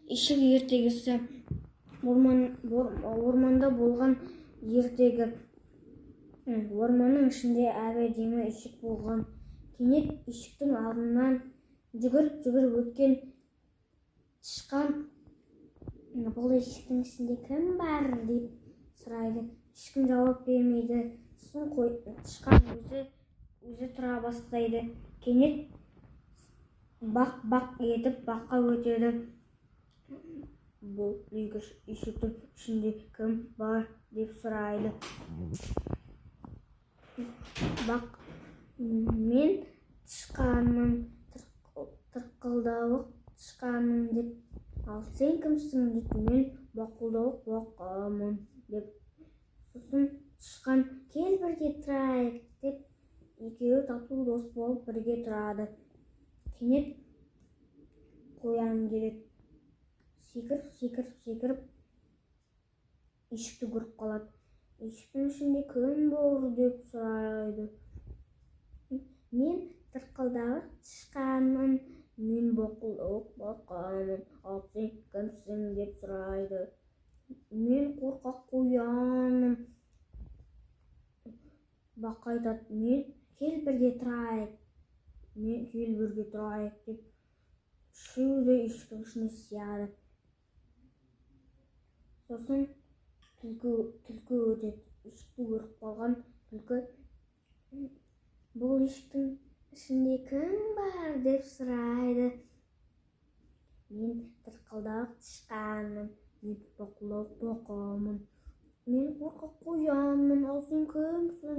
Ишик ертегісі. Орманда болған ертегі. Орманның ішінде әдемі ишік болған. Кенет ишіктің алдынан жүгіріп өткен тышқан бұл ишіктің ішінде кім бар деп сұрайды. Ешкім жауап бермейді. Сосын тышқан өзі тұра бастайды. Кенет бақ етіп баққа өтеді. Бұл ишіктің ішінде кім бар деп сұрайды. Бақ: мен тышқанмын, тырқылдауық тышқанмын деп. Ал сен кімсің деп. Мен бақылдауық бақамын деп. Сосын тышқан: кел бірге тұрайық деп. Екеуі тату дос болып бірге тұрады. Кенет қоян келеді. Секіріп ишікті көріп қалады. Ишіктің ішінде кім бар деп сұрайды. Мен тырқылдауық тышқанмын, мен бақылдауық бақамын. Ал сен кімсің деп сұрайды. Мен қорқақ қоянмын. Бақ айтады: кел бірге тұрайық деп. Үшеуі де ишіктің ішіне сияды. Сосын түлкі өтеді. Ишікті көріп қалған түлкі: бұл ишіктің ішінде кім бар деп сұрайды. Мен тырқылдауық тышқанмын, мен бақылдауық бақамын. Мен қорқақ қоянмын. Ал сен кімсің?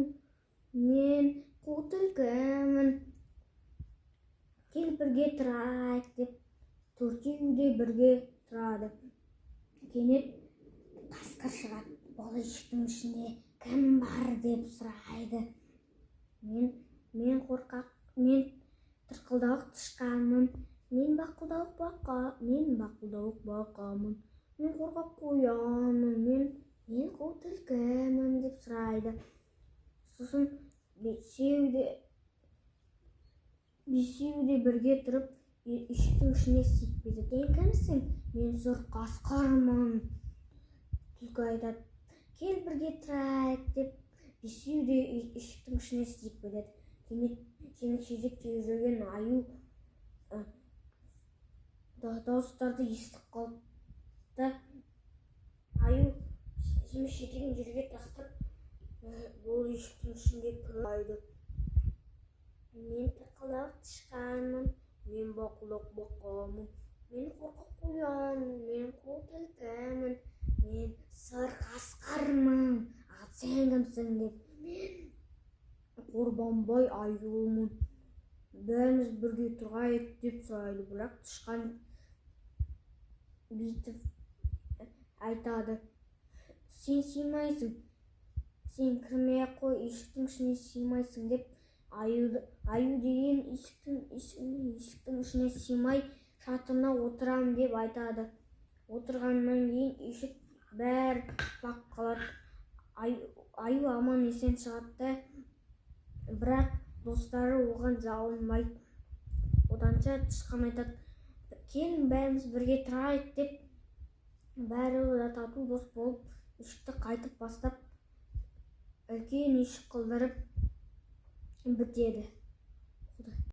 Мен қу түлкімін. Кел бірге тұрайық деп. Төртеуі де бірге тұрады. Кенет қасқыр шығады. Бұл ишіктің ішінде кім бар деп сұрайды. Мен тырқылдауық тышқанмын, мен бақылдауық бақамын. Мен қорқақ қоянмын, мен қу түлкімін деп сұрайды. Сосын бесеуі де бірге тұрып ишіктің ішіне сикпеді. Сен кімсің? Мен сұр қасқырмын. Түлкі айтады: кел бірге тұрайық деп. Бесеуі де ишіктің ішіне сикпеді. Кенет жеміс-жидек жеп жүрген аю дауыстарды естіп қалды да, аю жеміс-жидегін жерге тастап, бұл ишіктің ішінде кірді. Мен тырқылдауық тышқанмын, мен бақылдауық бақамын. Мен қорқақ қоянмын, мен қу түлкімін. Мен сұр қасқырмын. Ал сен кімсің деп. Мен Қорбанбай аюмын. Бәріміз бірге тұрайық деп сұрайды. Бірақ тышқан бүйтіп айтады: сен сыймайсың, сен кірмей-ақ қой, ишіктің ішіне сыймайсың деп. Аю деген ишіктің ішіне сыймай шатырына отырамын деп айтады. Отырғаннан кейін ишік бәрі бақ қалады. Аю аман есен шығады. Бірақ достары оған жалынбайды. Оданша тышқан айтады: келін бәріміз бірге тұрайық деп. Бәрі тату дос болып ишікті қайтып бастап, үлкен ишік қылдырып бітеді.